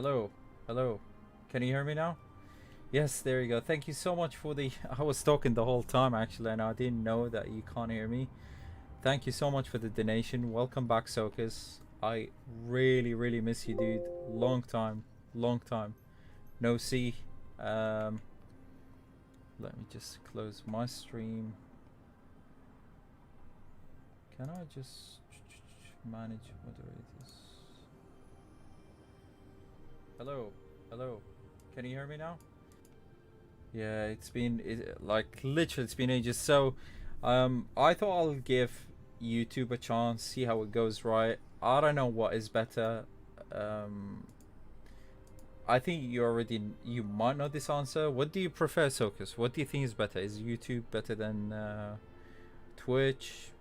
Hello, hello. Can you hear me now? Yes, there you go. Thank you so much for the. I was talking the whole time actually, and I didn't know that you can't hear me. Thank you so much for the donation. Welcome back, Sokas. I really, really miss you, dude. Long time, long time. No see. Um, Let me just close my stream. Can I just manage moderators? Hello, hello. Can you hear me now? Yeah, like literally it's been ages. So, I thought I'll give YouTube a chance, see how it goes. Right, I don't know what is better. Um, I think you might know this answer. What do you prefer, Sokus? What do you think is better? Is YouTube better than Twitch?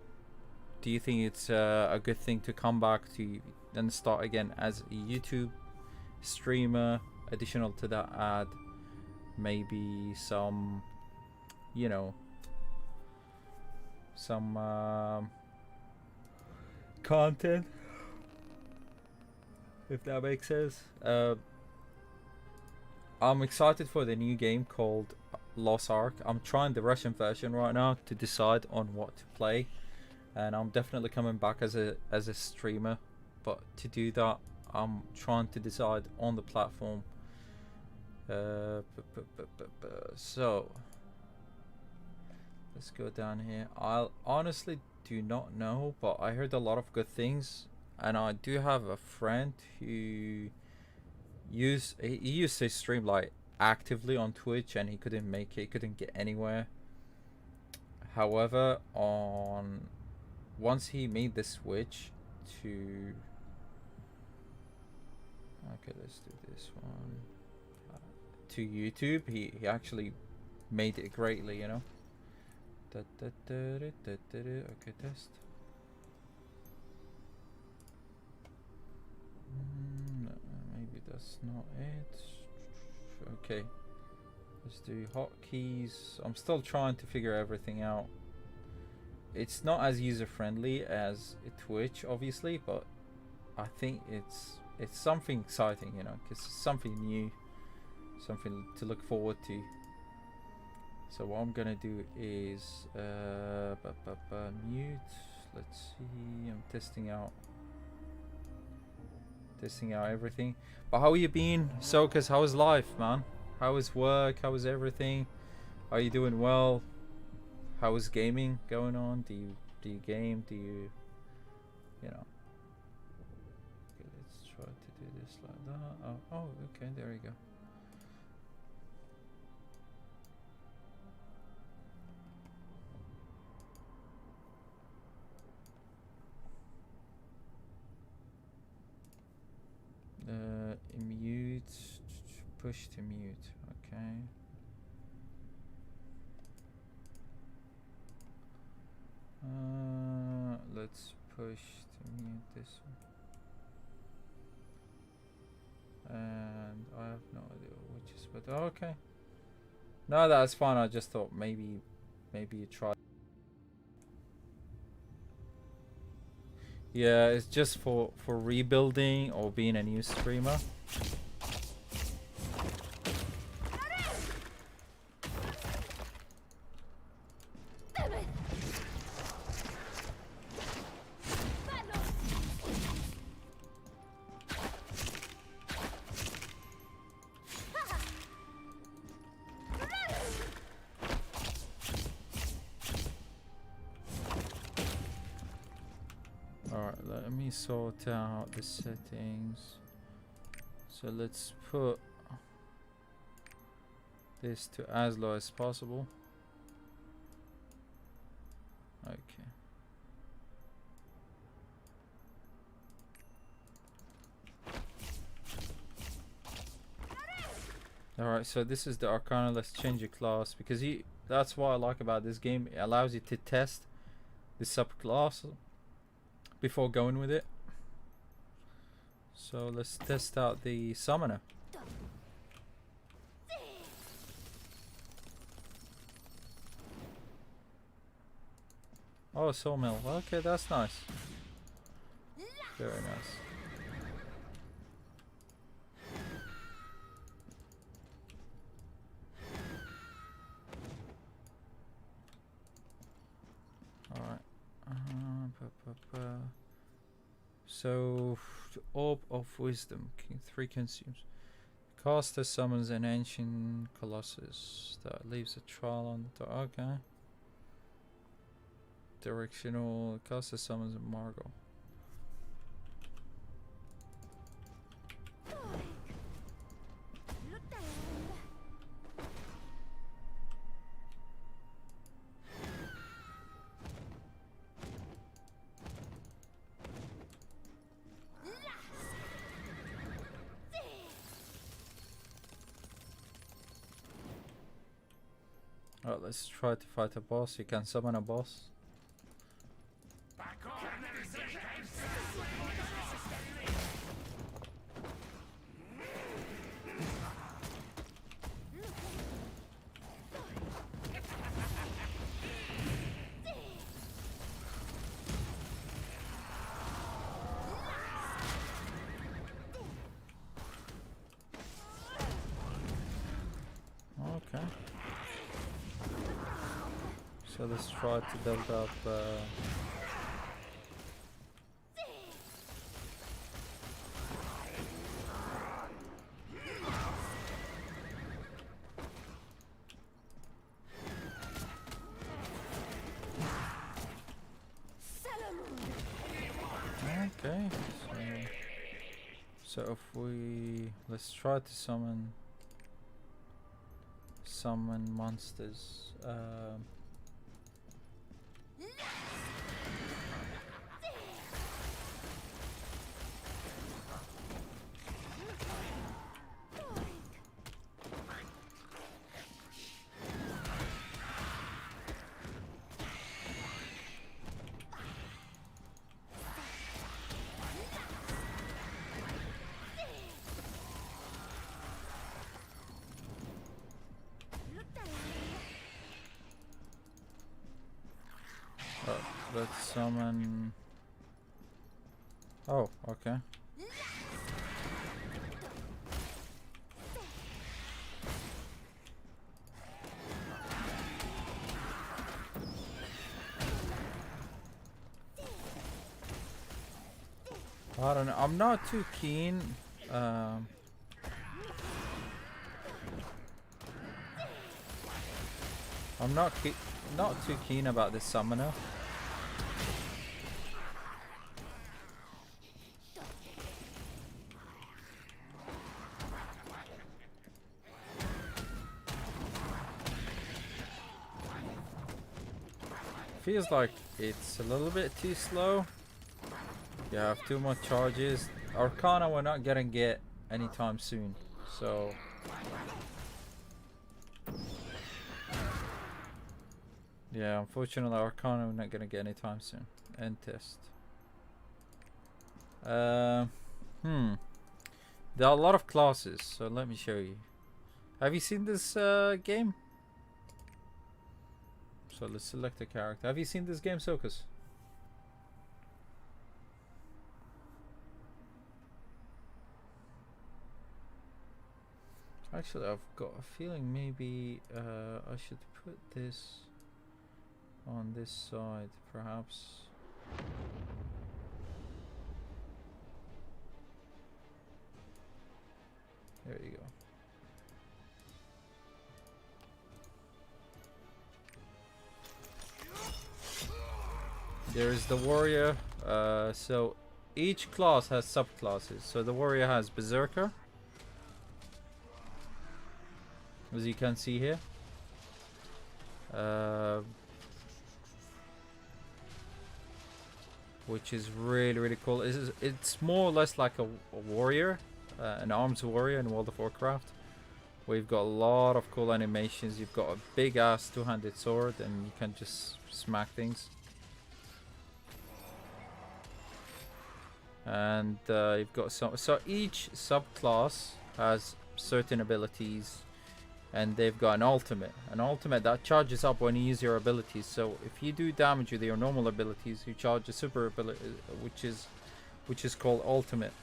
Do you think it's a good thing to come back to and start again as a YouTube streamer? Additional to that, add maybe some, you know, some content, if that makes sense. I'm excited for the new game called Lost Ark. I'm trying the Russian version right now to decide on what to play, and I'm definitely coming back as a streamer. But to do that, I'm trying to decide on the platform. So let's go down here. I honestly do not know, but I heard a lot of good things, and I do have a friend who he used to stream like actively on Twitch, and he couldn't make it. He couldn't get anywhere. However, on once he made the switch to let's do this one to YouTube, he actually made it greatly, you know. Okay, test. Maybe that's not it. Okay, let's do hotkeys. I'm still trying to figure everything out. It's not as user friendly as Twitch, obviously, but I think it's something exciting, you know, because it's something new, something to look forward to. So what I'm gonna do is mute. Let's see. I'm testing out everything. But how you been, Sokas? How is life, man? How is work? How is everything? Are you doing well? How is gaming going on? Do you game? Do you know? Okay, let's try to do this like that. Oh, okay, there you go. Mute, push to mute. Okay. Let's push to mute this one. And I have no idea which is better. Okay. No, that's fine. I just thought maybe you try. Yeah, it's just for rebuilding or being a new streamer. Let me sort out the settings. So let's put this to as low as possible. Okay. Alright, so this is the Arcana. Let's change the class because that's what I like about this game. It allows you to test the subclass before going with it. So let's test out the summoner. Oh, sawmill. Okay, that's nice. Very nice. So, Orb of Wisdom, 3 consumes. Caster summons an ancient colossus that leaves a trail on the door. Okay. Directional. Caster summons a Margot. Alright, let's try to fight a boss. You can summon a boss. Okay. So let's try to build up okay. So if we let's try to summon monsters. Let's summon. Oh, okay. I don't know. I'm not too keen. I'm not too keen about this summoner. Feels like it's a little bit too slow. You have too much charges. Arcana we're not gonna get anytime soon, so yeah, unfortunately Arcana we're not gonna get anytime soon. End test. There are a lot of classes, so let me show you. Have you seen this game? So let's select a character. Have you seen this game, Sokus? Actually, I've got a feeling maybe I should put this on this side, perhaps. There you go. There is the warrior. So each class has subclasses. So the warrior has berserker, as you can see here. Which is really cool. It's more or less like a warrior, an arms warrior in World of Warcraft. We've got a lot of cool animations. You've got a big ass two-handed sword and you can just smack things. And you've got so each subclass has certain abilities, and they've got an ultimate that charges up when you use your abilities. So if you do damage with your normal abilities, you charge a super ability, which is called ultimate.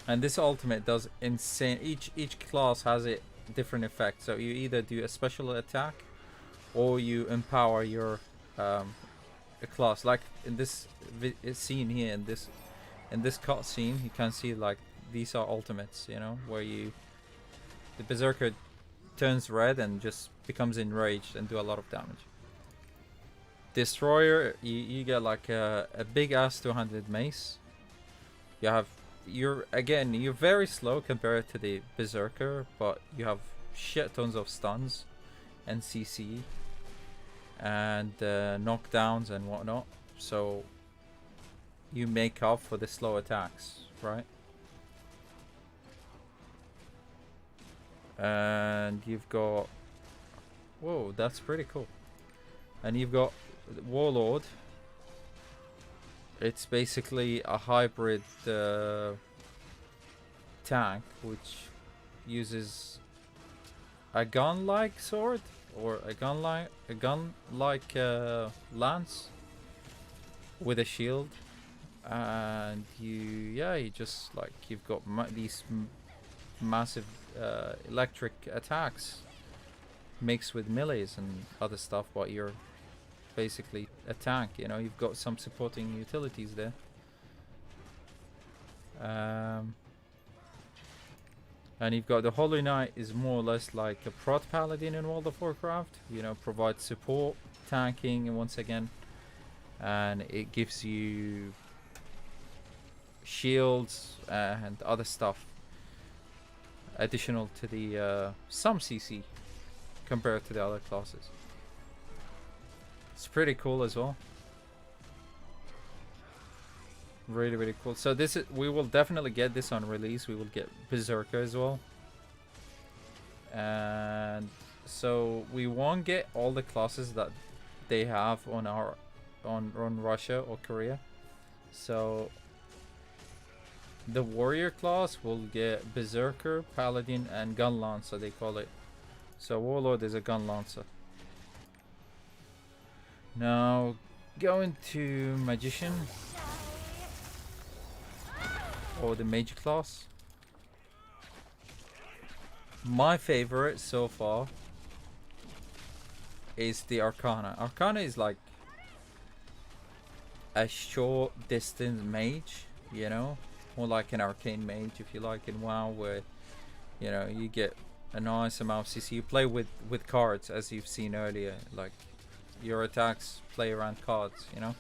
And this ultimate does insane. Each class has a different effect. So you either do a special attack, or you empower your a class. Like in this scene here, in this cut scene, you can see like these are ultimates. You know, where the berserker turns red and just becomes enraged and do a lot of damage. Destroyer, you get like a big ass 200 mace. You're very slow compared to the berserker, but you have shit tons of stuns and CC and knockdowns and whatnot, so you make up for the slow attacks, right? And you've got, whoa, that's pretty cool. And you've got Warlord. It's basically a hybrid tank which uses a gun-like sword or a gun-like lance with a shield, and you just like you've got these massive electric attacks mixed with melees and other stuff, but you're basically a tank, you know. You've got some supporting utilities there. And you've got the Holy Knight is more or less like a prot paladin in World of Warcraft, you know, provides support, tanking, and once again, and it gives you shields and other stuff additional to the some CC compared to the other classes. It's pretty cool as well. Really, really cool. So this is, we will definitely get this on release. We will get Berserker as well. And so we won't get all the classes that they have on our on Russia or Korea. So the warrior class will get Berserker, Paladin, and Gun Lancer, they call it. So Warlord is a Gun Lancer. Now going to Magician, or the Mage class. My favorite so far is the Arcana. Arcana is like a short distance mage, you know, more like an arcane mage if you like in WoW, where you know you get a nice amount of CC. You play with cards, as you've seen earlier, like your attacks play around cards, you know.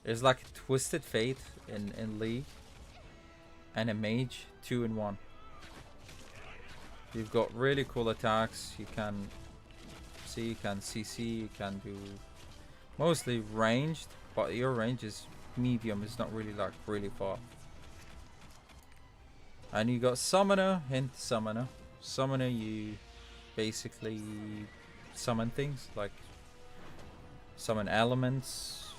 It's like a Twisted Fate in League, and a mage 2 in 1. You've got really cool attacks. You can see, you can CC, you can do mostly ranged, but your range is medium. It's not really like really far. And you got Summoner, hint Summoner. Summoner, you basically summon things, like summon elements,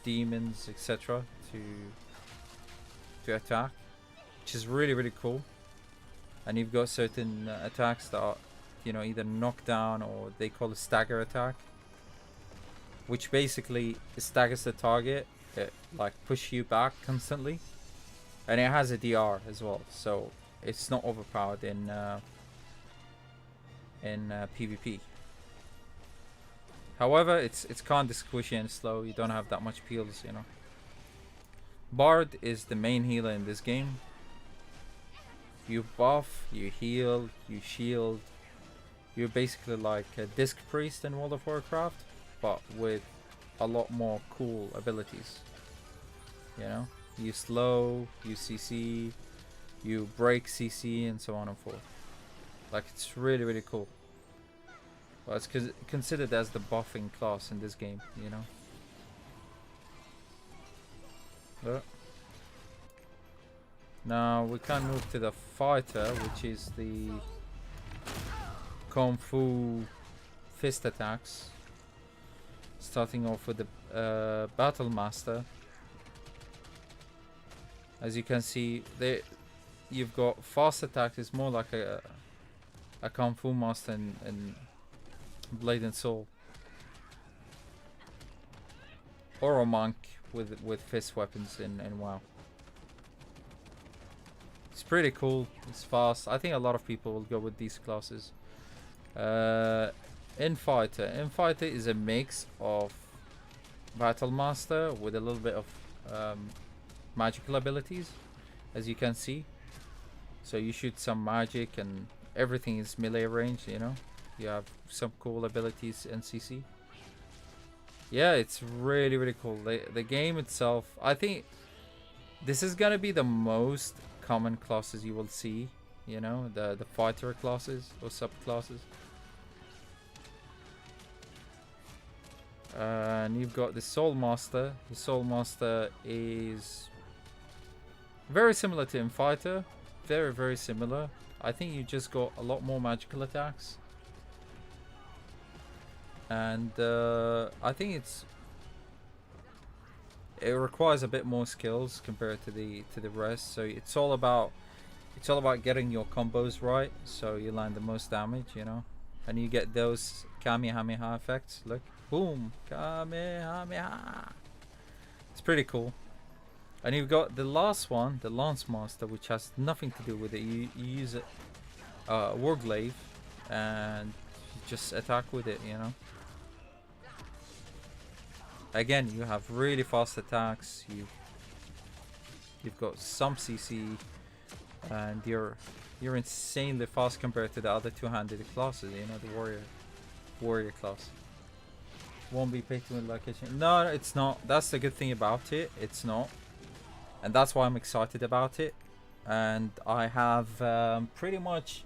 demons, etc. to attack, which is really, really cool. And you've got certain attacks that are, you know, either knock down or they call a stagger attack, which basically staggers the target. It like push you back constantly, and it has a DR as well, so it's not overpowered in PvP. However, it's kind of squishy and slow. You don't have that much peels, you know. Bard is the main healer in this game. You buff, you heal, you shield. You're basically like a Disc Priest in World of Warcraft, but with a lot more cool abilities. You know, you slow, you CC, you break CC, and so on and forth. Like, it's really, really cool. Well, it's considered as the buffing class in this game, you know. Now we can move to the fighter, which is the Kung Fu fist attacks. Starting off with the Battle Master. As you can see, you've got fast attack. Is more like a Kung Fu Master in Blade and Soul, or a monk with fist weapons in WoW. It's pretty cool. It's fast. I think a lot of people will go with these classes. Infighter is a mix of battle master with a little bit of magical abilities, as you can see. So you shoot some magic and everything is melee range, you know. You have some cool abilities in CC. Yeah, it's really, really cool. The game itself, I think this is gonna be the most common classes you will see, you know, the fighter classes or subclasses. And you've got the Soul Master. The Soul Master is very similar to Infighter. Very, very similar. I think you just got a lot more magical attacks. And I think it requires a bit more skills compared to the rest. So it's all about getting your combos right, so you land the most damage, you know. And you get those Kamehameha effects. Look, boom, Kamehameha. It's pretty cool. And you've got the last one, the Lance Master, which has nothing to do with it. You use it, Warglaive, and you just attack with it, you know. Again, you have really fast attacks. You've got some CC, and you're insanely fast compared to the other two-handed classes. You know, the warrior class. Won't be picked with location. No, it's not. That's the good thing about it. It's not, and that's why I'm excited about it. And I have pretty much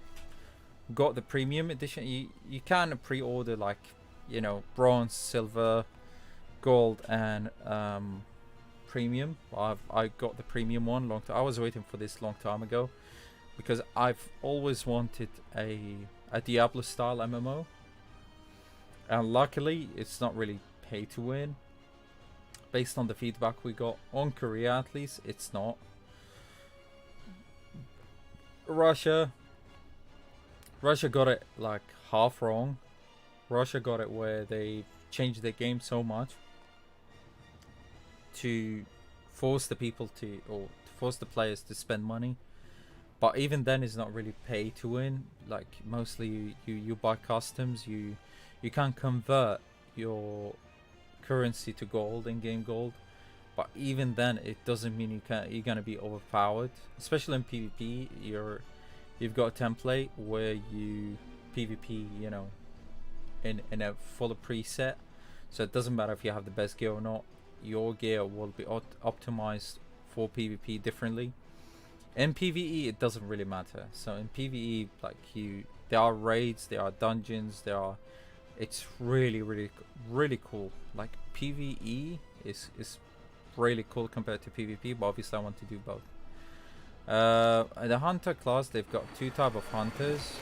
got the premium edition. You can pre-order, like, you know, bronze, silver, gold, and premium. I got the premium one I was waiting for this long time ago, because I've always wanted a Diablo style MMO, and luckily it's not really pay to win. Based on the feedback we got on Korea, at least, it's not. Russia got it like half wrong. Russia got it where they changed the game so much to force the people to, or force the players to spend money. But even then, it's not really pay to win. Like, mostly you buy customs. You can convert your currency to gold, in-game gold. But even then, it doesn't mean you're gonna be overpowered. Especially in PvP, you've got a template where you PvP, you know, in a full preset. So it doesn't matter if you have the best gear or not. Your gear will be optimized for PvP differently. In PvE, it doesn't really matter. So in PvE, like, there are raids, there are dungeons, it's really, really, really cool. Like, PvE is really cool compared to PvP, but obviously I want to do both. The hunter class, they've got two type of hunters.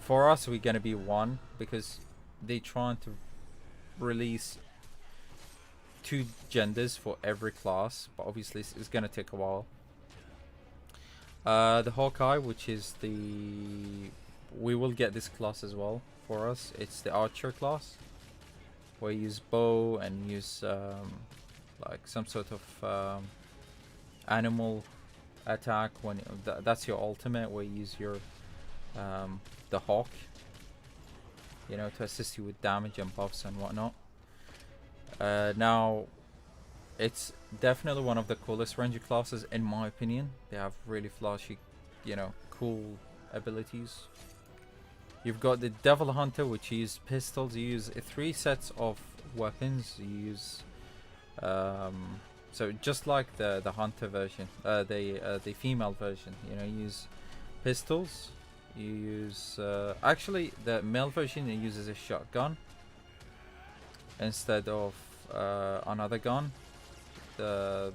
For us, we're gonna be one, because they're trying to release 2 genders for every class, but obviously it's gonna take a while. The Hawkeye, which is we will get this class as well for us. It's the archer class, where you use bow and use like some sort of animal attack. When that's your ultimate, where you use your the hawk, you know, to assist you with damage and buffs and whatnot. Now, it's definitely one of the coolest ranger classes in my opinion. They have really flashy, you know, cool abilities. You've got the Devil Hunter, which uses pistols. You use 3 sets of weapons. You use so just like the hunter version, the female version, you know, you use pistols. You use actually the male version, it uses a shotgun instead of another gun. The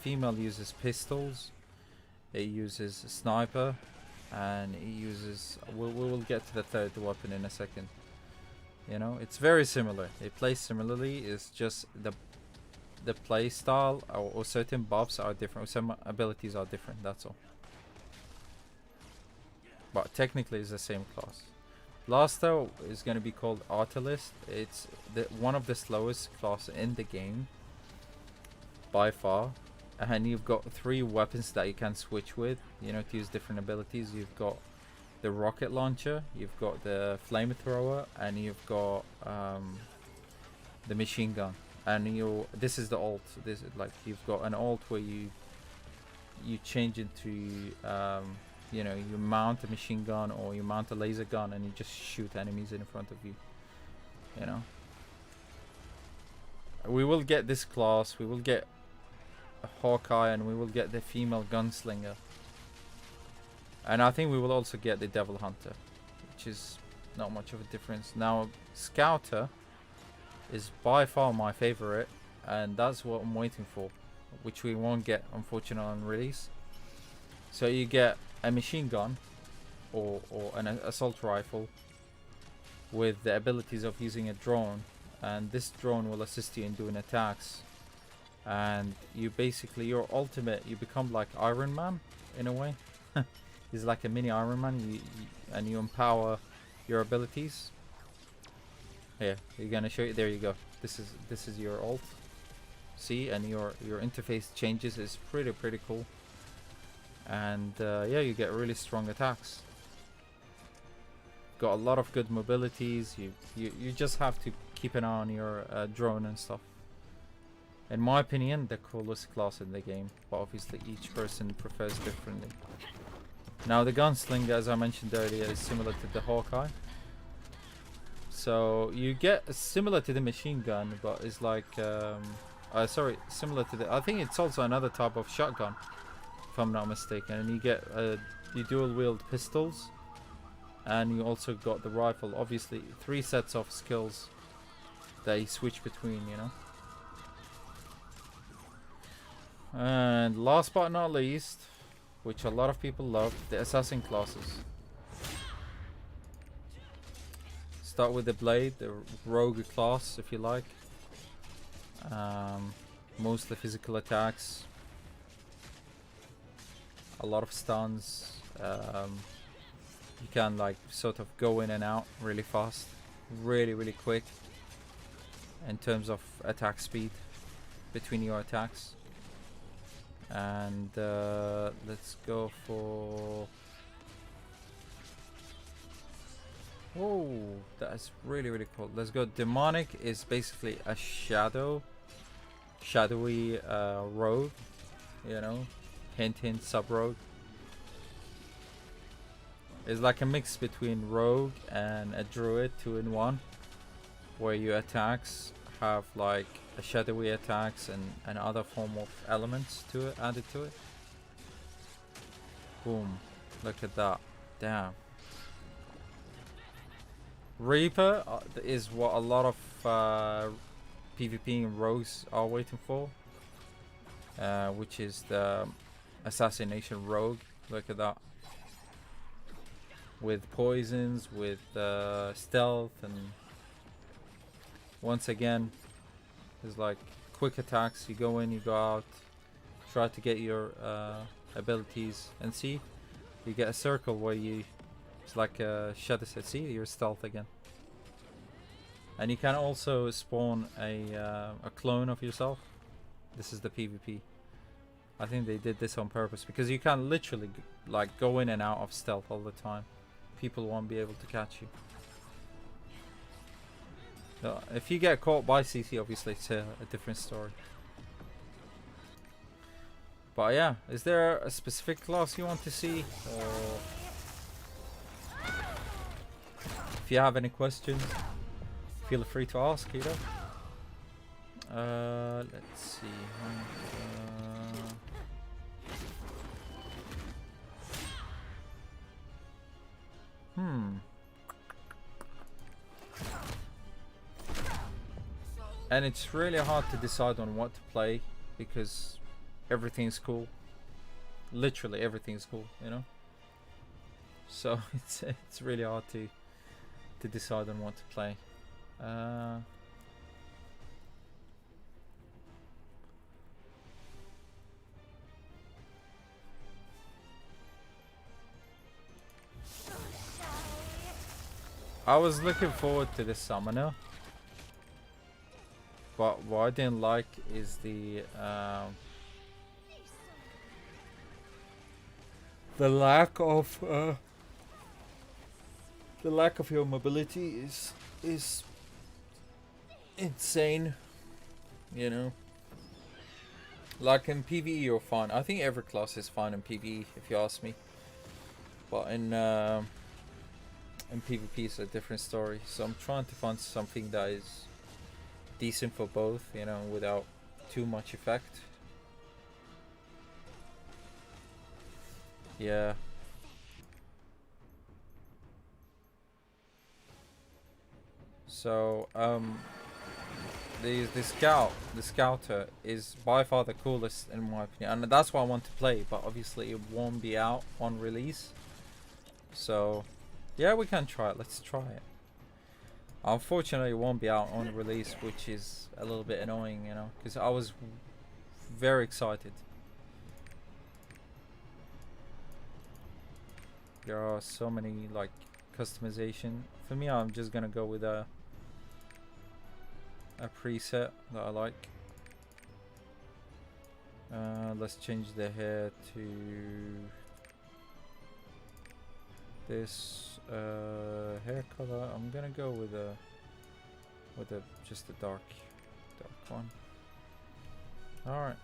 female uses pistols. It uses a sniper, and it uses. We will get to the third weapon in a second. You know, it's very similar. It plays similarly. It's just the play style or certain buffs are different. Some abilities are different. That's all. But technically, it's the same class. Blaster is going to be called Artilist. It's one of the slowest class in the game by far, and you've got 3 weapons that you can switch with, you know, to use different abilities. You've got the rocket launcher, you've got the flamethrower, and you've got the machine gun, and this is the alt. This is like you've got an alt where you change into you know, you mount a machine gun or you mount a laser gun and you just shoot enemies in front of you. You know, we will get this class. We will get a Hawkeye, and we will get the female gunslinger, and I think we will also get the Devil Hunter, which is not much of a difference. Now, Scouter is by far my favorite, and that's what I'm waiting for, which we won't get unfortunately on release. So you get a machine gun or an assault rifle with the abilities of using a drone, and this drone will assist you in doing attacks. And you basically, your ultimate, you become like Iron Man in a way. He's like a mini Iron Man, and you empower your abilities. Here, you're gonna show you. There you go. This is your ult. See, and your interface changes. Is pretty cool. And yeah, you get really strong attacks. Got a lot of good mobilities. You just have to keep an eye on your drone and stuff. In my opinion, the coolest class in the game, but obviously each person prefers differently. Now the gunslinger, as I mentioned earlier, is similar to the Hawkeye. So you get similar to the machine gun, but it's like sorry, similar to the, I think it's also another type of shotgun, if I'm not mistaken. And you get you dual wield pistols, and you also got the rifle. Obviously 3 sets of skills that you switch between, you know. And last but not least, which a lot of people love, the assassin classes. Start with the blade, the rogue class, if you like. Mostly physical attacks, a lot of stuns. You can like sort of go in and out really fast, really quick in terms of attack speed between your attacks. And let's go for, whoa, that's really cool. Let's go. Demonic is basically a shadowy rogue, you know, hint sub rogue. It's like a mix between rogue and a druid, 2 in 1, where your attacks have like a shadowy attacks and other form of elements to it, added to it. Boom, look at that. Damn. Reaper is what a lot of PvP and rogues are waiting for, which is the assassination rogue. Look at that, with poisons, with stealth, and once again, there's like quick attacks. You go in, you go out, try to get your abilities, and see, you get a circle where you, it's like a shadow set. See, you're stealth again. And you can also spawn a clone of yourself. This is the PvP. I think they did this on purpose, because you can literally like go in and out of stealth all the time. People won't be able to catch you. If you get caught by CC, obviously it's a different story. But yeah, is there a specific class you want to see? Or if you have any questions, feel free to ask, you know. Let's see. And it's really hard to decide on what to play, because everything's cool. Literally everything's cool, you know. So it's really hard to decide on what to play. I was looking forward to the summoner, but what I didn't like is the lack of your mobility is insane, you know. Like in PvE you're fine. I think every class is fine in PvE if you ask me. But in PvP it's a different story. So I'm trying to find something that is decent for both, you know, without too much effect. Yeah. So the scouter is by far the coolest in my opinion, and that's why I want to play. But obviously it won't be out on release. So yeah, we can try it. Let's try it. Unfortunately, it won't be out on release, which is a little bit annoying, you know, because I was very excited. There are so many like customization. For me, I'm just gonna go with a preset that I like. Let's change the hair to this hair color. I'm gonna go with just a dark one. All right,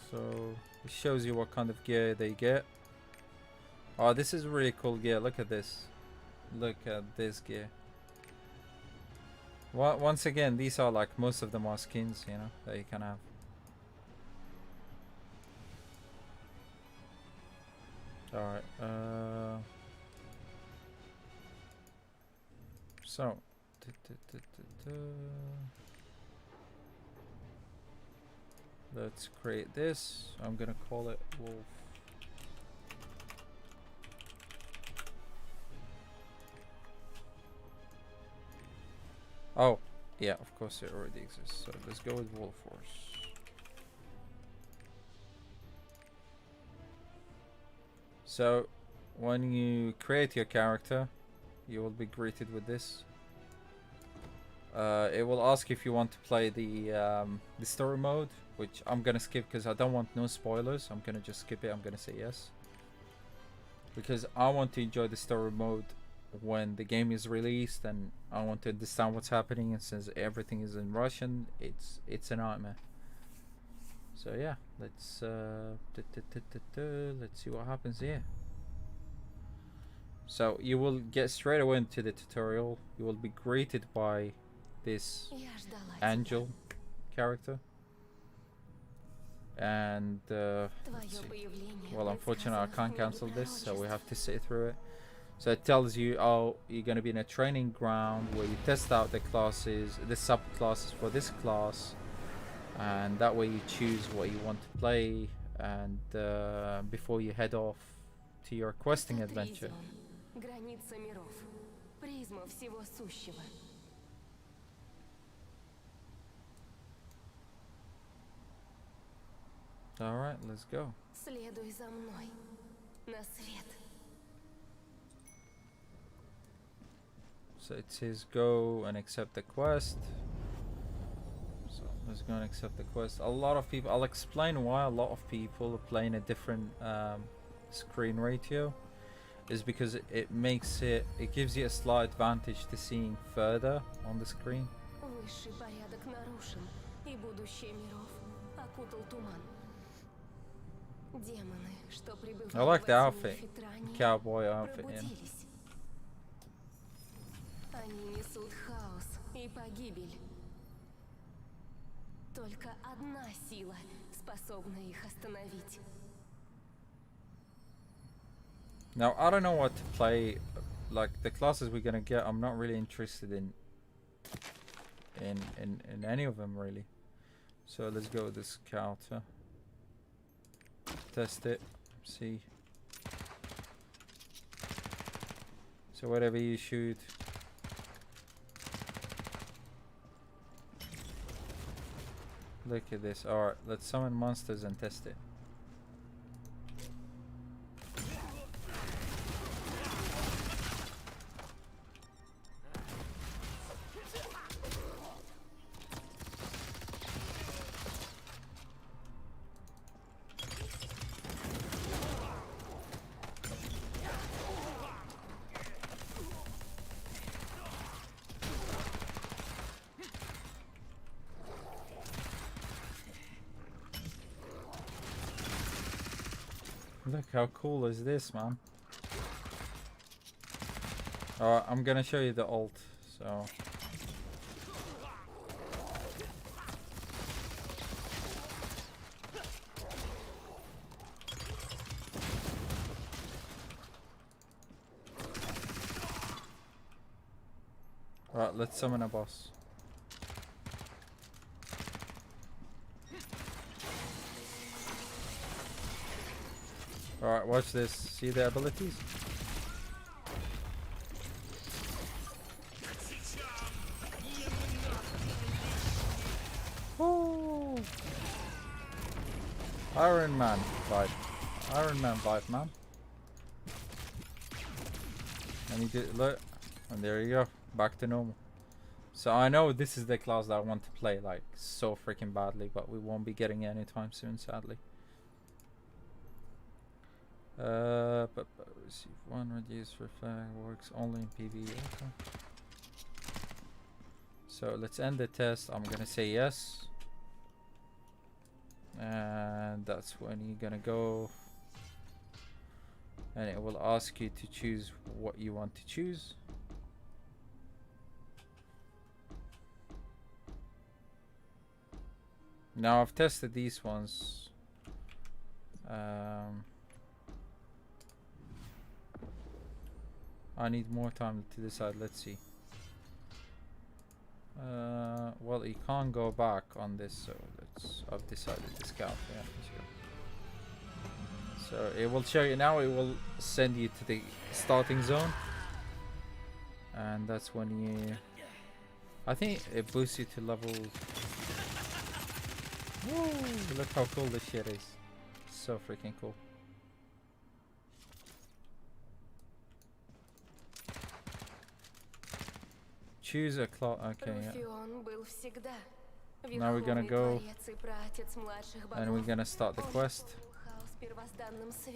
so it shows you what kind of gear they get. Oh, this is really cool gear. Look at this. Look at this gear. Once again, these are like, most of them are skins, you know, that you can have. Alright, so let's create this. I'm gonna call it Wolf. Oh, yeah, of course it already exists. So let's go with Wolf Force. So when you create your character, you will be greeted with this. It will ask if you want to play the story mode, which I'm gonna skip because I don't want no spoilers. I'm gonna just skip it. I'm gonna say yes, because I want to enjoy the story mode when the game is released, and I want to understand what's happening. And since everything is in Russian, it's a nightmare. So yeah, let's see what happens here. So you will get straight away into the tutorial. You will be greeted by this angel character, and well, unfortunately I can't cancel this, so we have to sit through it. So it tells you, oh, you're going to be in a training ground where you test out the classes, the subclasses for this class, and that way you choose what you want to play, and before you head off to your questing adventure. Alright, let's go. So it says go and accept the quest. So let's go and accept the quest. A lot of people, I'll explain why a lot of people are playing a different screen ratio. Is because it makes it gives you a slight advantage to seeing further on the screen. I like the outfit, cowboy outfit, yeah. Они несут хаос и погибель. Только одна сила способна их остановить. Now I don't know what to play. Like the classes we're gonna get, I'm not really interested in any of them really. So let's go with the scouter. Test it. See. So whatever you shoot. Look at this. Alright, let's summon monsters and test it. Look how cool is this, man. Alright, I'm gonna show you the ult, so... Alright, let's summon a boss. Alright, watch this. See the abilities? Woo! Iron Man vibe. Iron Man vibe, man. And you did look, and there you go, back to normal. So I know this is the class that I want to play like so freaking badly, but we won't be getting it anytime soon, sadly. But receive one reduce for flag works only in PvE. Okay. So let's end the test. I'm gonna say yes, and that's when you're gonna go, and it will ask you to choose what you want to choose. Now I've tested these ones. I need more time to decide. Let's see. Well, you can't go back on this, so I've decided to scout. Yeah, let's go. So it will show you now. It will send you to the starting zone, and that's when you. I think it boosts you to level. Woo! Look how cool this shit is. So freaking cool. Choose a class. Okay, yeah. Now we're gonna go and we're gonna start the quest.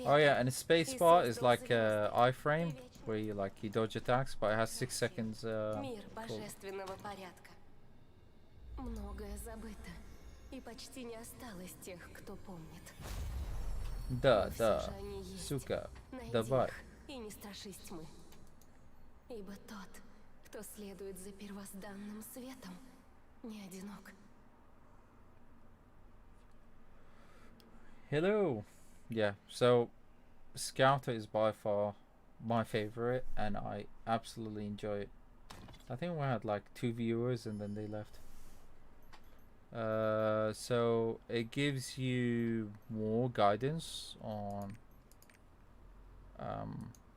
Oh yeah, and the space bar is like a iframe where you dodge attacks, but it has 6 seconds. Cool. Да, сука, давай. Ибо тот, кто следует за первозданным светом, не одинок. Hello. Yeah, so Scouter is by far my favorite, and I absolutely enjoy it. I think we had like 2 viewers and then they left. So it gives you more guidance on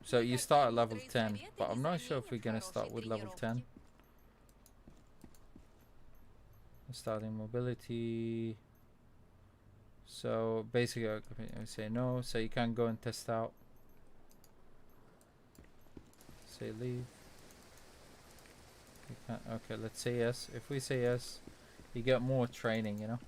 so you start at level 10, but I'm not sure if we're gonna start with level 10. Starting mobility. So basically I say no, so you can go and test out. Say leave. You can't, okay, let's say yes. If we say yes, you get more training, you know.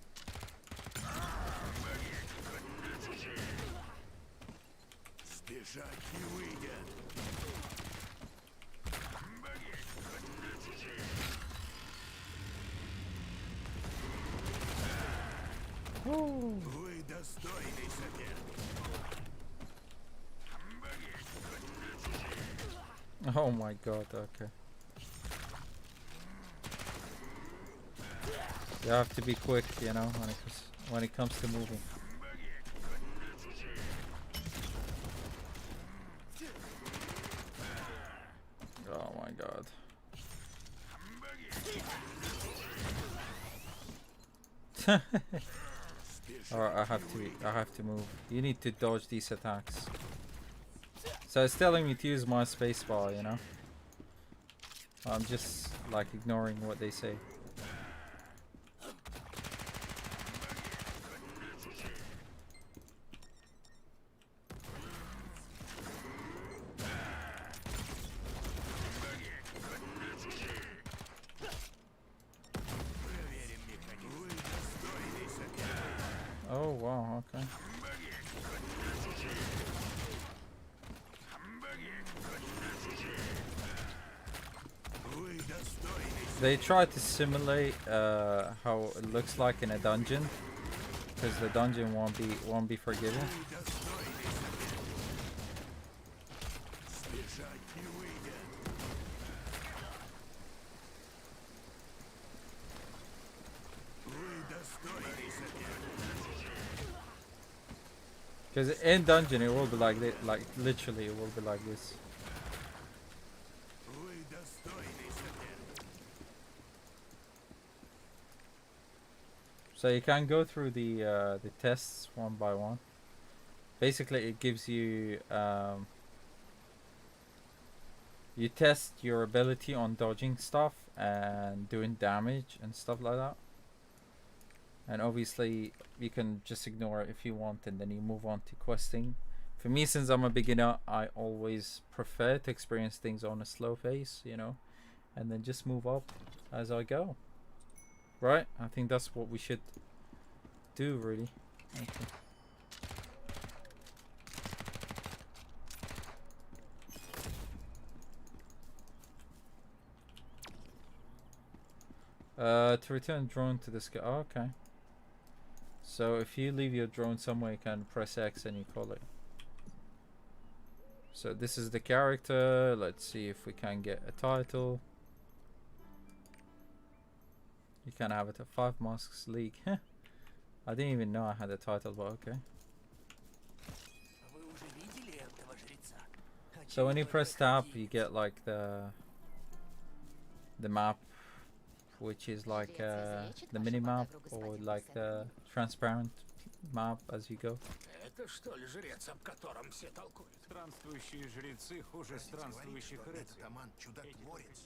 Oh my god, okay. You have to be quick, you know, when it comes to moving. Oh my god. Alright, I have to move. You need to dodge these attacks. So it's telling me to use my spacebar, you know. I'm just like ignoring what they say. Oh wow, okay. They try to simulate how it looks like in a dungeon, because the dungeon won't be forgiven. Because in dungeon it will be like this, like literally it will be like this. So you can go through the tests one by one. Basically, it gives you you test your ability on dodging stuff and doing damage and stuff like that. And obviously, you can just ignore it if you want, and then you move on to questing. For me, since I'm a beginner, I always prefer to experience things on a slow pace, you know, and then just move up as I go. Right? I think that's what we should do, really. Okay. To return drone to the sky. Oh, okay. So if you leave your drone somewhere, you can press X and you call it. So this is the character. Let's see if we can get a title. You can have it a 5 Masks League. I didn't even know I had a title, but okay. So when you press tab, you get like the map, which is like the mini map or like the transparent map as you go.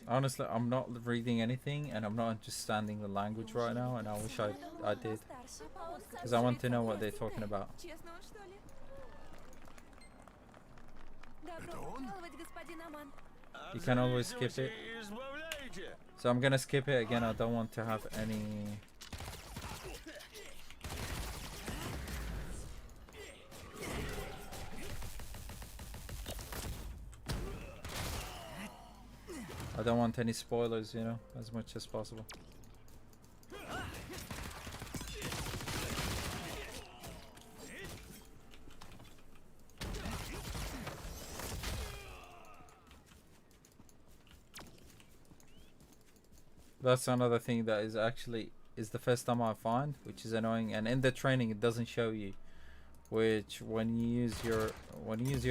Honestly, I'm not reading anything and I'm not understanding the language right now, and I wish I did, because I want to know what they're talking about. You can always skip it. So I'm gonna skip it again. I don't want to have any... I don't want any spoilers, you know, as much as possible. That's another thing that is actually the first time I find, which is annoying. And in the training, it doesn't show you, which when you use your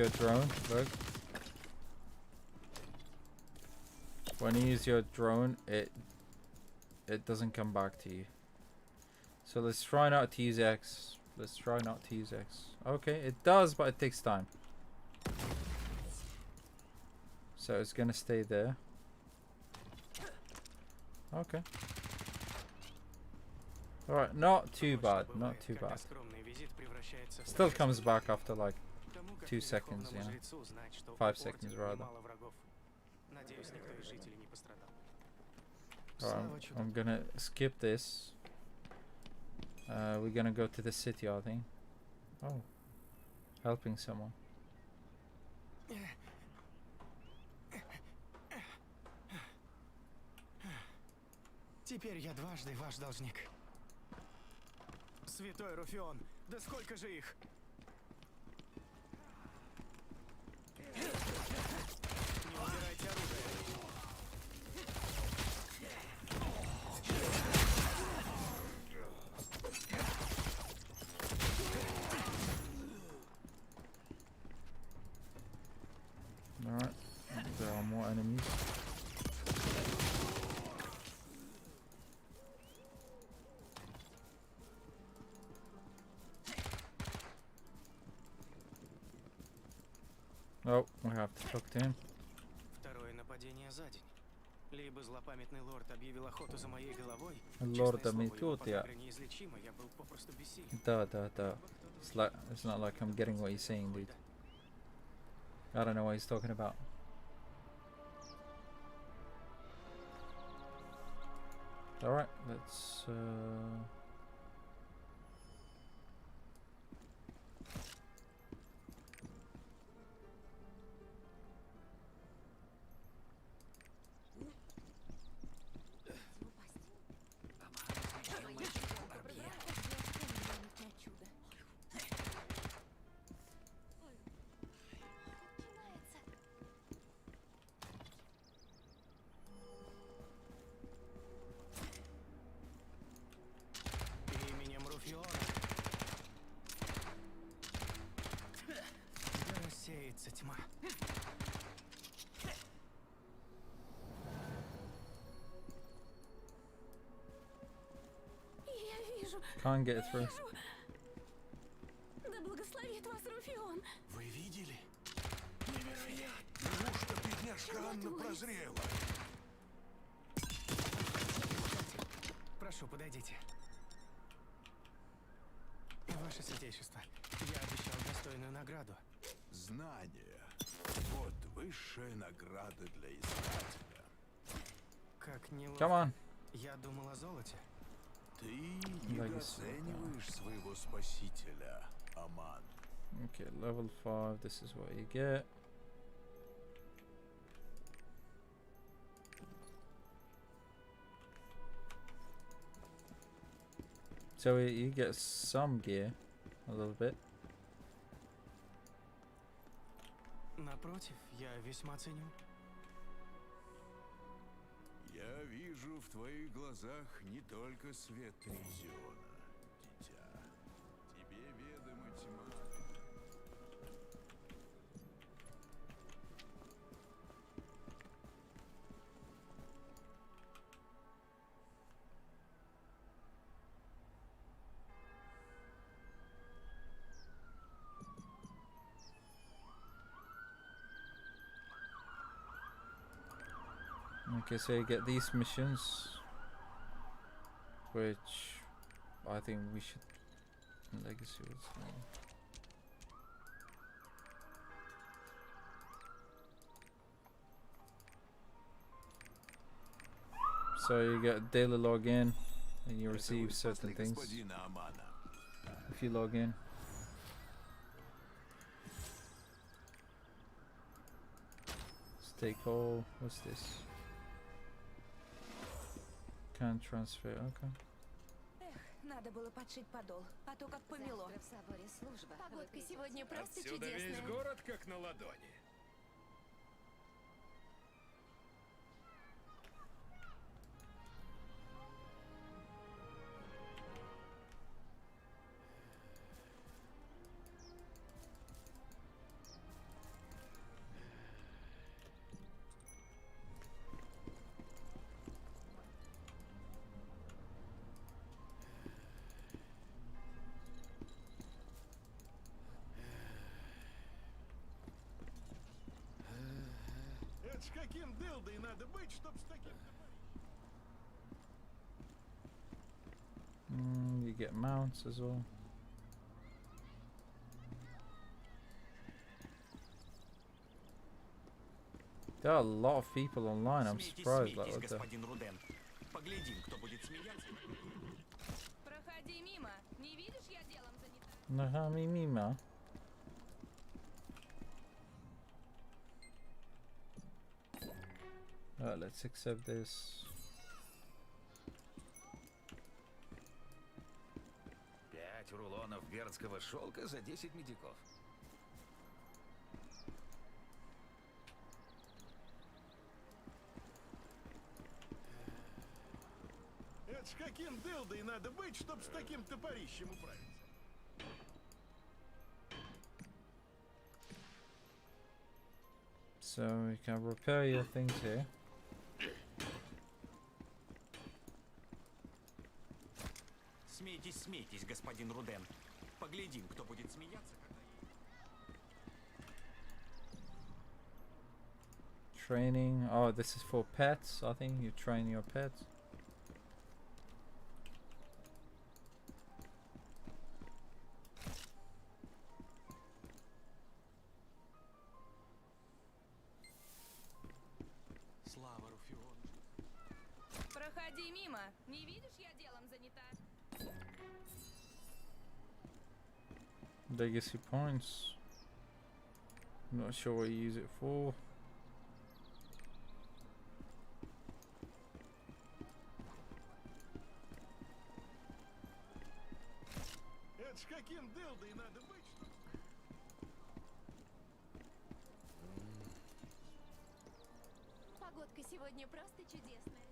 drone, look. When you use your drone, it doesn't come back to you. So let's try not to use X. Let's try not to use X. Okay, it does, but it takes time. So it's gonna stay there. Okay. Alright, not too bad, not too bad. Still comes back after like 2 seconds, you know. 5 seconds rather. Alright, I'm gonna skip this. We're gonna go to the city, I think. Oh. Helping someone. Теперь я дважды ваш должник. Святой Руфион, да сколько же их? Не убирайте оружие. Alright, there are more enemies. Oh, we have to talk to him. Второе нападение за день. Либо злопамятный лорд объявил охоту за моей головой. Лорда Митутия. Неизлечимо, я был попросту бессилен. Da. It's not like I'm getting what he's saying, dude. I don't know what he's talking about. Alright, let's Вижу. Can't get through. Вижу. Да благословит вас Руфион. Вы видели? Невероятно! Неужто ты нежданно прозрела? Прошу, подойдите. Ваше святейшество, я обещал достойную награду. Знание. Вот высшая награда для искателя. Как Come неловко. on. Я думал о золоте. Ты недооцениваешь своего спасителя, Аман. Okay, level 5. This is what you get. So you get some gear, a little bit. Напротив, я весьма ценю. Я вижу в твоих глазах не только свет Тризиона, дитя. Тебе ведома тьма. Okay, so you get these missions, which I think we should legacy was. So you get daily login, and you Это receive вы certain спасли things господина Амана. if you log in. Stake all. What's this? Can't transfer. Okay. Надо было подшить подол, а то как помело. Завтра в соборе служба. Погодка сегодня просто Отсюда весь чудесная. город как на ладони. Это ж каким дылдой надо быть, чтоб с таким... You get mounts as well. There are a lot of people online. I'm surprised. Like, what the... господин Руден. Поглядим, кто будет смеяться. Проходи мимо. Не видишь, я делом занята. Nahami Mima. Alright, let's accept this. 5 рулонов бердского шелка за 10 медиков. Это ж каким дылдой надо быть, чтоб с таким топорищем управиться? So you can repair your things here. Смейтесь, смейтесь, господин Руден. Поглядим, кто будет смеяться, когда... Training. Oh, this is for pets. I think you train your pets. Слава Руфиону. Проходи мимо. Не видишь, я делом занята. Legacy points. Not sure what you use it for. Это ж каким дылдой надо быть, чтоб... Погодка сегодня просто чудесная.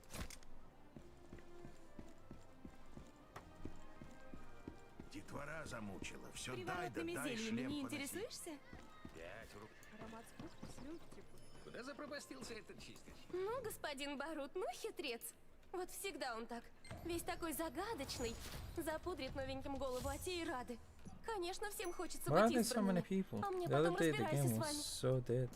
Детвора замучила. Все дай да Приворотными дай зельями шлем не поносить. интересуешься? 5 рублей. Аромат спуску с люк, типа. Куда запропастился этот чистящий? Ну, господин Барут, ну хитрец. Вот всегда он так. Весь такой загадочный. Запудрит новеньким голову, а те и рады. Конечно, всем хочется Why are быть there so many избранными. people? А мне The other потом day the разбирайся game с was вами. so dead.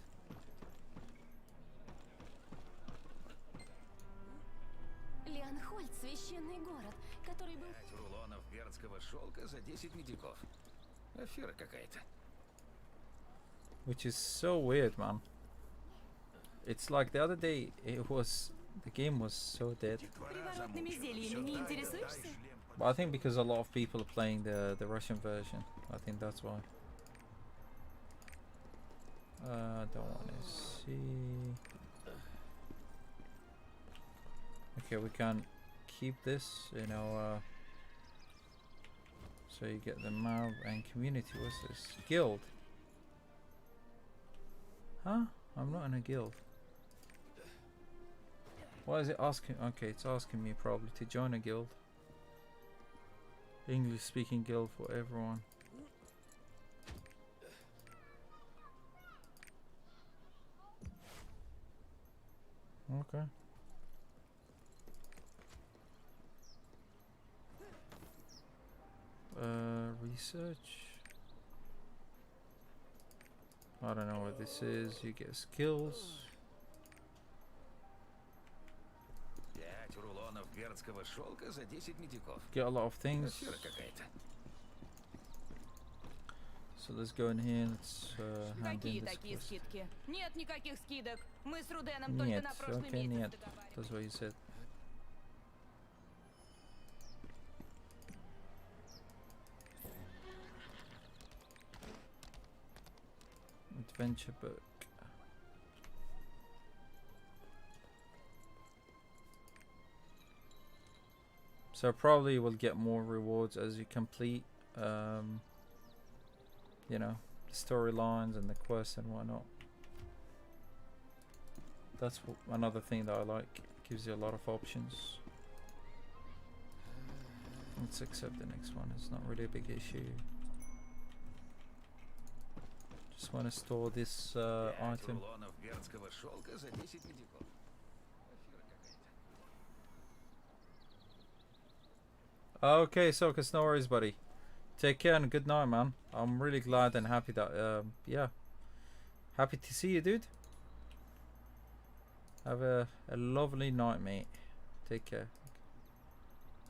Лианхольд — священный город, который был... 5 рулонов бердского шелка за 10 медиков. Афера какая-то. Which is so weird, man. It's like the other day, the game was so dead. Приворотными зельями не интересуешься? But I think because a lot of people are playing the Russian version, I think that's why. Don't want to see. Okay, we can keep this, you know. So you get the map and community. What's this? Guild. Huh? I'm not in a guild. Why is it asking? Okay, it's asking me probably to join a guild. English speaking guild for everyone. Okay. Research. I don't know what this is. You get skills. 5 рулонов бердского шелка за 10 медиков. Get a lot of things. Афера какая-то. So let's go in here. Let's hand Какие in this такие quest. скидки? Нет никаких скидок. Мы с Руденом только Нет, на прошлый okay, месяц нет. договаривались. That's what you said. Adventure book. So probably you will get more rewards as you complete, you know, the storylines and the quests and whatnot. That's another thing that I like. Gives you a lot of options. Let's accept the next one. It's not really a big issue. Just want to store this 5 item. рулонов бердского шелка за 10 медиков. Афера какая-то. Okay, Sokas, no worries, buddy. Take care and good night, man. I'm really glad and happy that, yeah. Happy to see you, dude. Have a lovely night, mate. Take care.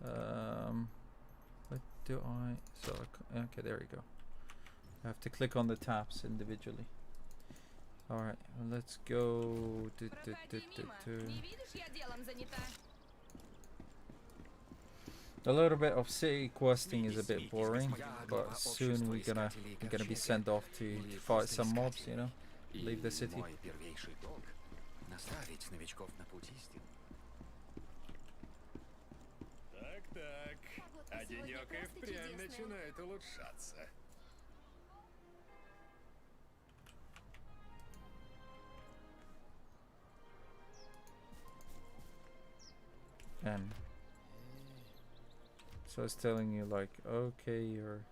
What do I... So, okay, there we go. I have to click on the tabs individually. Alright, well, let's go... Проходи мимо. Не видишь, я делом занята. A little bit of city questing is a bit boring, but soon we're gonna be sent off to fight some mobs, you know, leave the city. Мой первейший долг — наставить новичков на путь истины. Так-так, а денек и впрямь начинает улучшаться. And so it's telling you like, okay, you're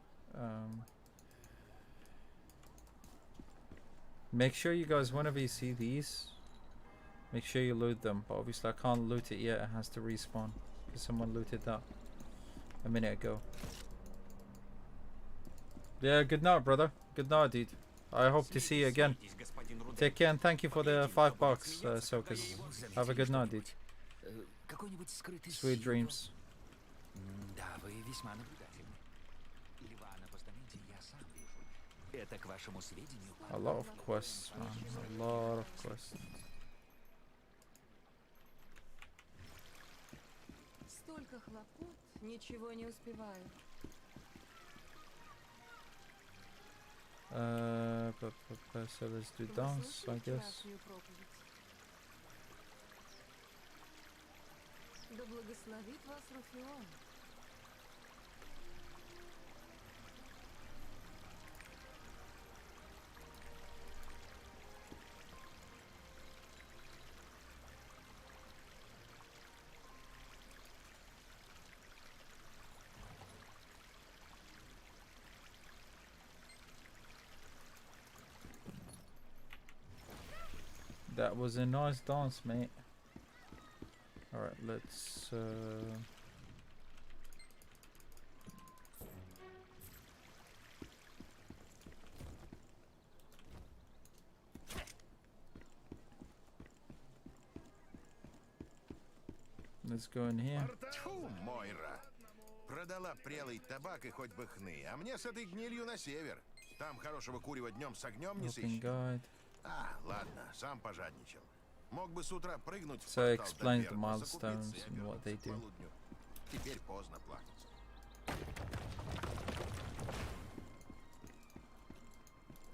make sure you guys, whenever you see these, make sure you loot them. But obviously I can't loot it yet, it has to respawn because someone looted that a minute ago. Yeah, good night, brother. Good night, dude. I hope to see you again. Смейтесь, господин Руден. Take care and thank you for the $5, Sokas. Have a good night, dude. Какой-нибудь скрытый Sweet символ? dreams. Да, вы весьма наблюдательны. Льва на постаменте я сам вижу. Это к вашему сведению. A lot of quests, man. A lot of quests. Столько хлопот, ничего не успеваю. So let's do dance, I Выслушайте guess. вашу проповедь. Да благословит вас Руфион. That was a nice dance, mate. Alright, let's Let's go in here. Тьфу, Мойра. Продала прелый табак и хоть бы хны, а мне с этой гнилью на север. Там хорошего курева днем с огнем не Open сыщешь. guide. Ладно, сам пожадничал. Мог бы с утра прыгнуть в So портал explain до the Берка, milestones закупиться и and what they вернуться к do. полудню. Теперь поздно плакать.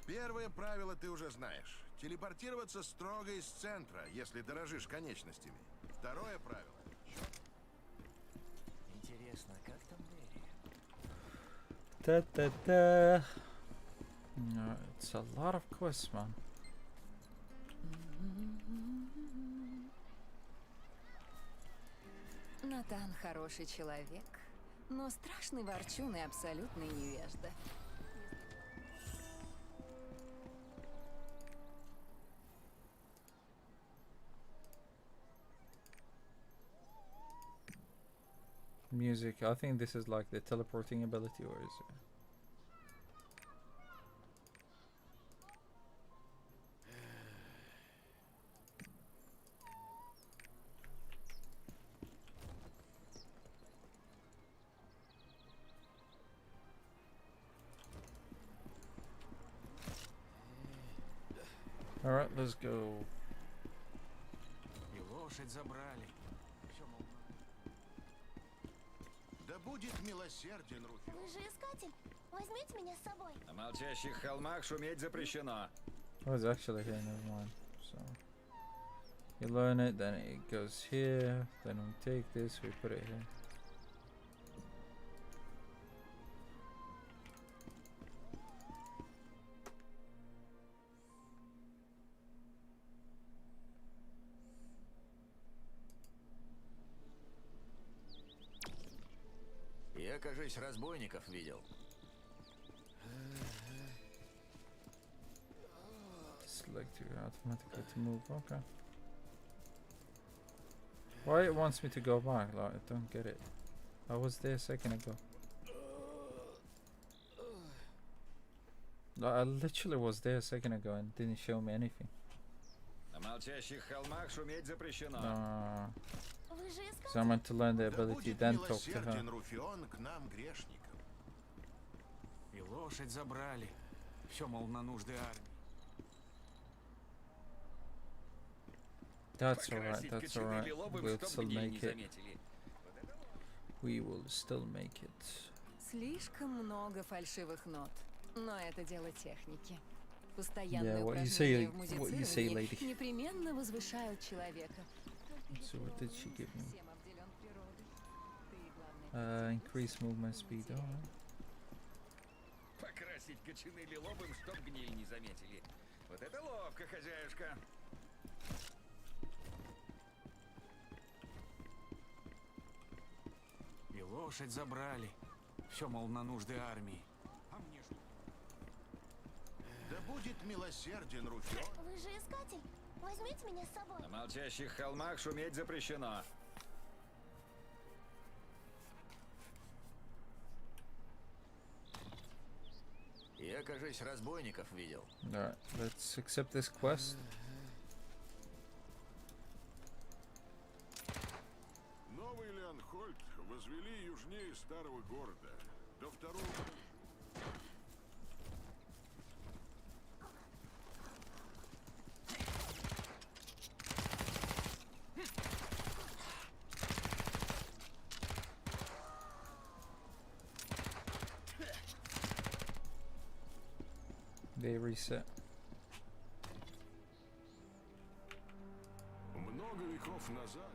Первое правило ты уже знаешь. Телепортироваться строго из центра, если дорожишь конечностями. Второе правило. Интересно, как там Дерри? Da-da-da. No, it's a lot of quests, man. Натан хороший человек, но страшный ворчун и абсолютный невежда. Music. I think this is like the teleporting ability, or is it? All right, let's go. И лошадь забрали. Все, мол, Да будет милосерден Руфь. Вы же искатель. Возьмите меня с собой. На молчащих холмах шуметь запрещено. Oh, it's actually here. Never mind. So you learn it, then it goes here. Then we take this, we put it here. Я, кажись, разбойников видел. Select to automatically to move. Okay. Why it wants me to go back? Like, I don't get it. I was there a second ago. Like, I literally was there a second ago and didn't show me anything. На молчащих холмах шуметь запрещено. Вы же искатель. So I'm meant to learn the Да ability, будет then talk to her. милосерден Руфион к нам, грешникам. и лошадь забрали. Все, мол, на нужды армии. That's alright, Покрасить that's кочаны alright. лиловым, We'll чтоб still гниль make не it. заметили. We will still make it. Слишком много фальшивых нот. Но это дело техники. Yeah, Постоянные what you упражнения say, в what you say, музицировании lady. непременно возвышают человека. So what did she give me? Всем обделен природой. Ты, главное, Increase movement speed. Alright. Покрасить кочаны лиловым, чтоб гниль не заметили. Вот это ловко, хозяюшка. И лошадь забрали. Все, мол, на нужды армии. А мне что? Да будет милосерден Руфион. Вы же искатель. Возьмите меня с собой. На молчащих холмах шуметь запрещено. Я, кажись, разбойников видел. Alright, let's accept this quest. Новый Леонхольд возвели южнее старого города. До второго... They reset. Много веков назад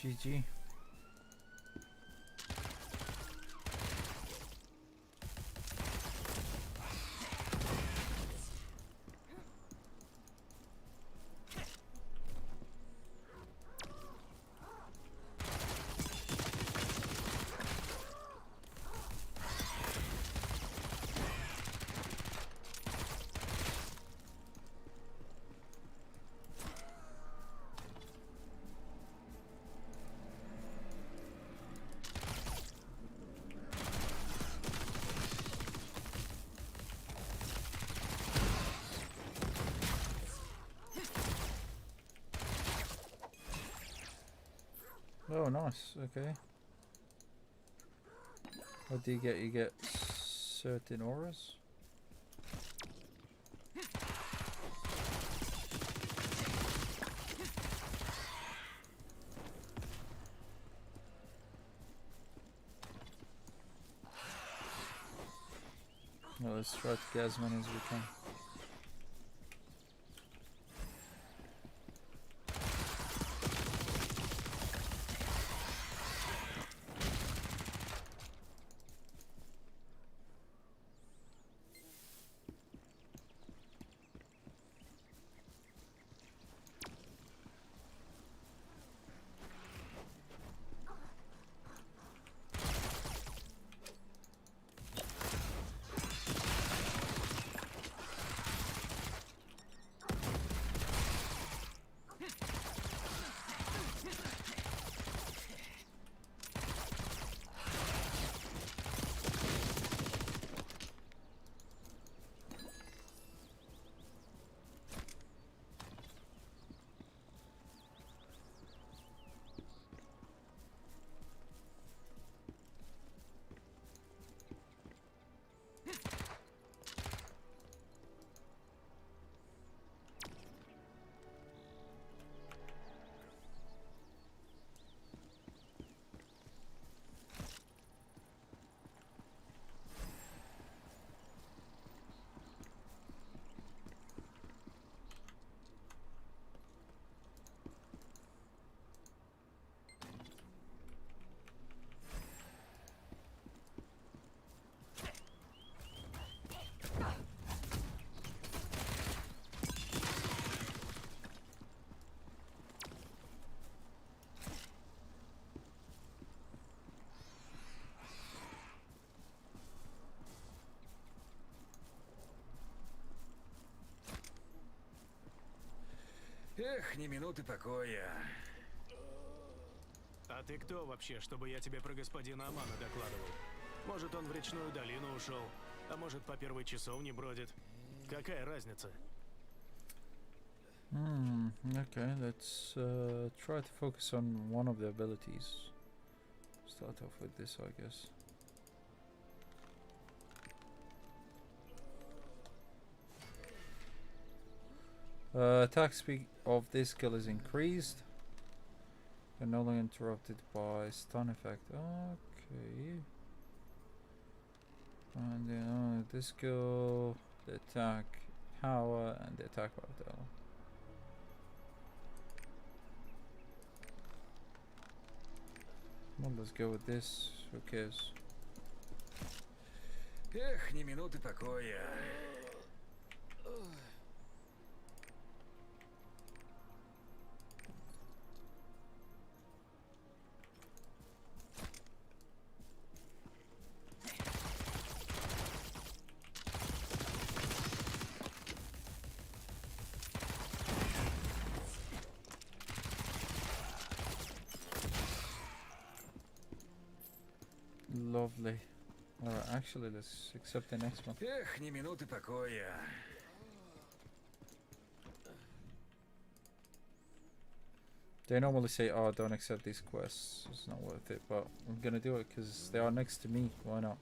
GG. Oh, nice. Okay. What do you get? You get certain auras. Well, let's try to get as many as we can. Эх, ни минуты покоя. А ты кто вообще, чтобы я тебе про господина Амана докладывал? Может, он в речную долину ушел, а может, по первой часовне бродит. Какая разница? Okay, let's try to focus on one of the abilities. Start off with this, I guess. Attack speed of this skill is increased. You're no longer interrupted by stun effect. Okay. And then this skill, the attack power, and the attack power. Well, let's go with this. Who cares? Эх, ни минуты покоя. Lovely. Alright, actually, let's accept the next one. Эх, ни минуты покоя. They normally say, oh, don't accept these quests, it's not worth it, but I'm gonna do it because they are next to me, why not?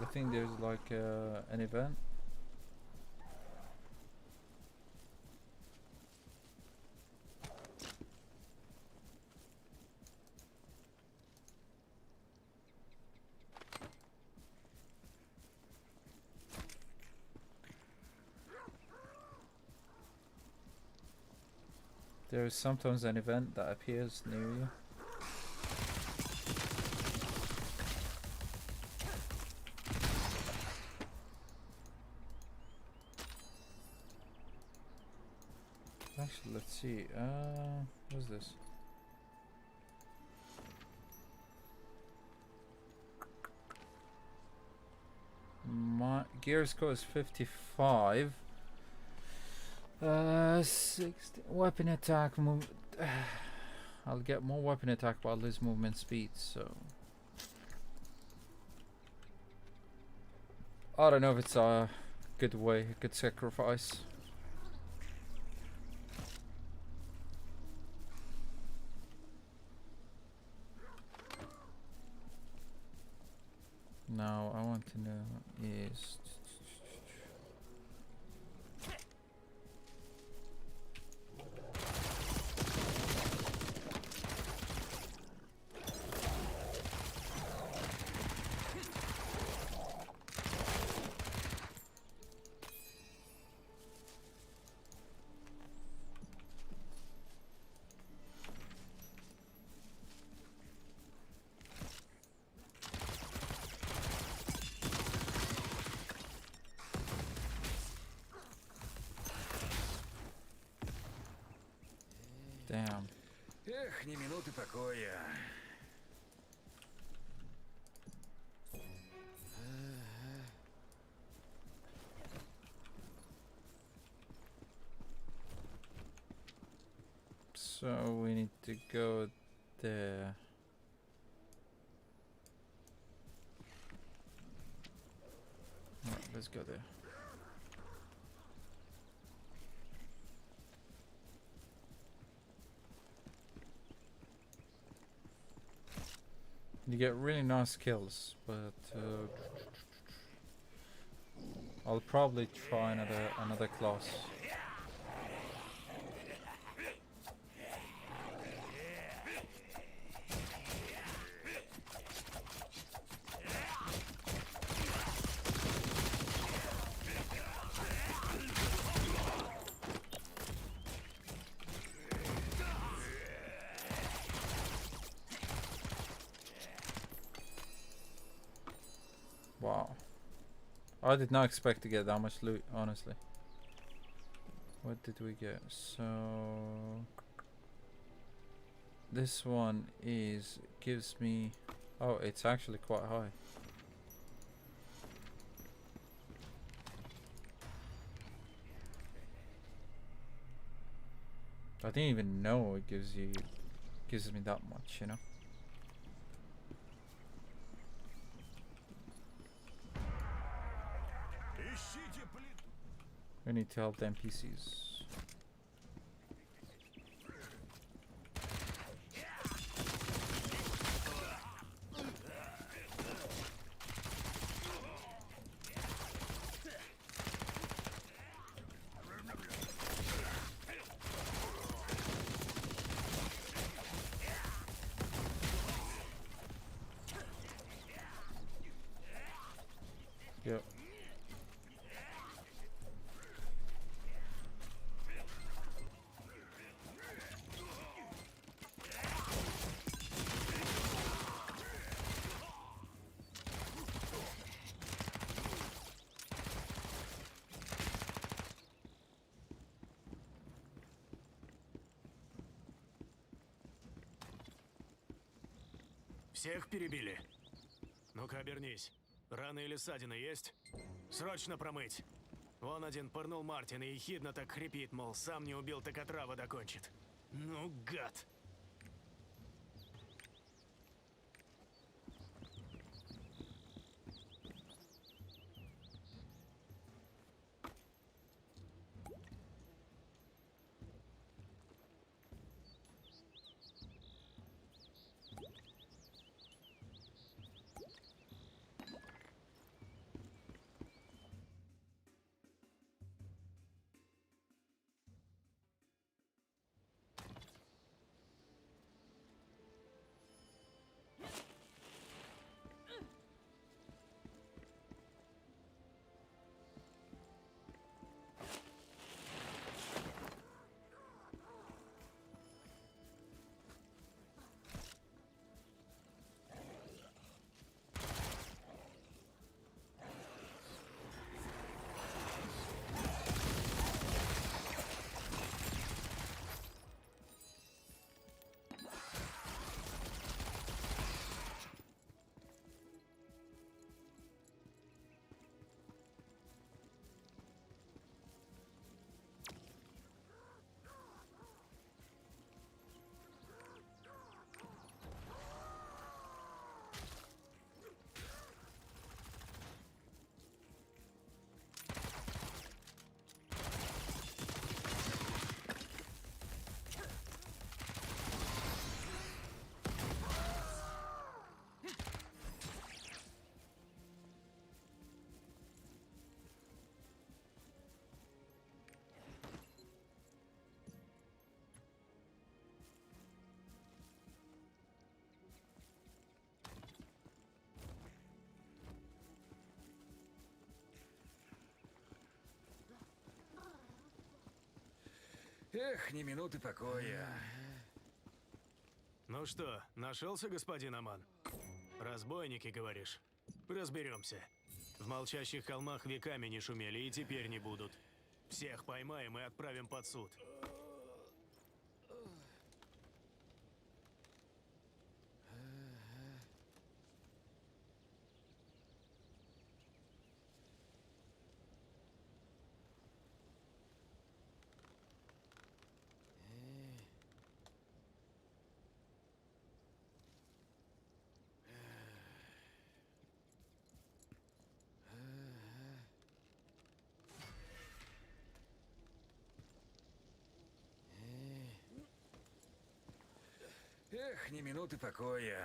I think there's like an event. There is sometimes an event that appears near you. Actually, let's see. What's this? My gear score is 55. 60 weapon attack move. I'll get more weapon attack, but I'll lose movement speed. So I don't know if it's a good way, a good sacrifice. Now I want to know is damn. Эх, ни минуты покоя. So we need to go there. Alright, let's go there. You get really nice kills, but I'll probably try another class. Wow. I did not expect to get that much loot, honestly. What did we get? So this one gives me, oh, it's actually quite high. I didn't even know it gives me that much, you know. We need to help the NPCs. Yep. Всех перебили? Ну-ка, обернись. Раны или ссадины есть? Срочно промыть. Вон один пырнул Мартина и ехидно так хрипит, мол, сам не убил, так отрава докончит. Ну, гад. Эх, ни минуты покоя. Ну что, нашелся господин Аман? Разбойники, говоришь? Разберемся. В молчащих холмах веками не шумели и теперь не будут. Всех поймаем и отправим под суд. Эх, ни минуты покоя.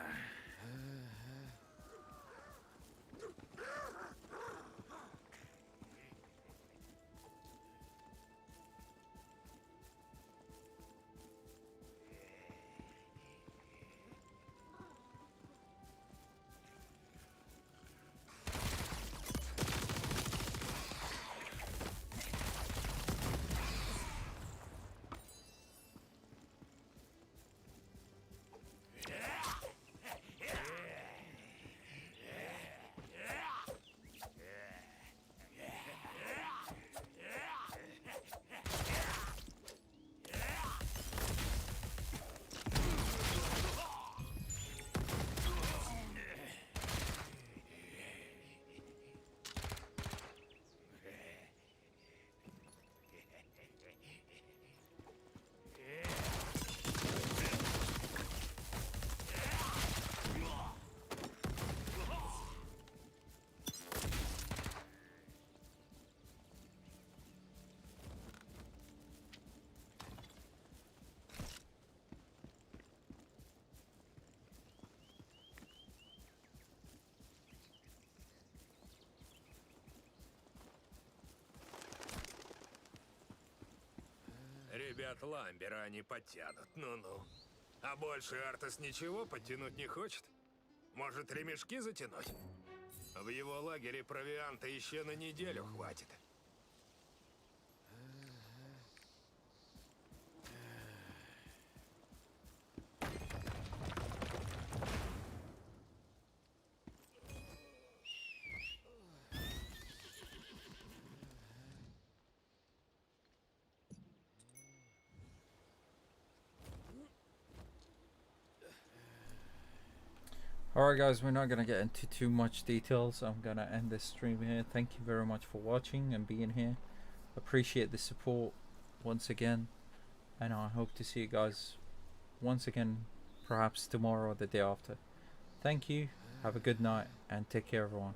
Ребят Ламбера они подтянут, ну-ну. А больше Артас ничего подтянуть не хочет? Может, ремешки затянуть? В его лагере провианта еще на неделю хватит. Alright guys, we're not going to get into too much details. I'm going to end this stream here. Thank you very much for watching and being here. Appreciate the support once again. And I hope to see you guys once again, perhaps tomorrow or the day after. Thank you, have a good night, and take care everyone.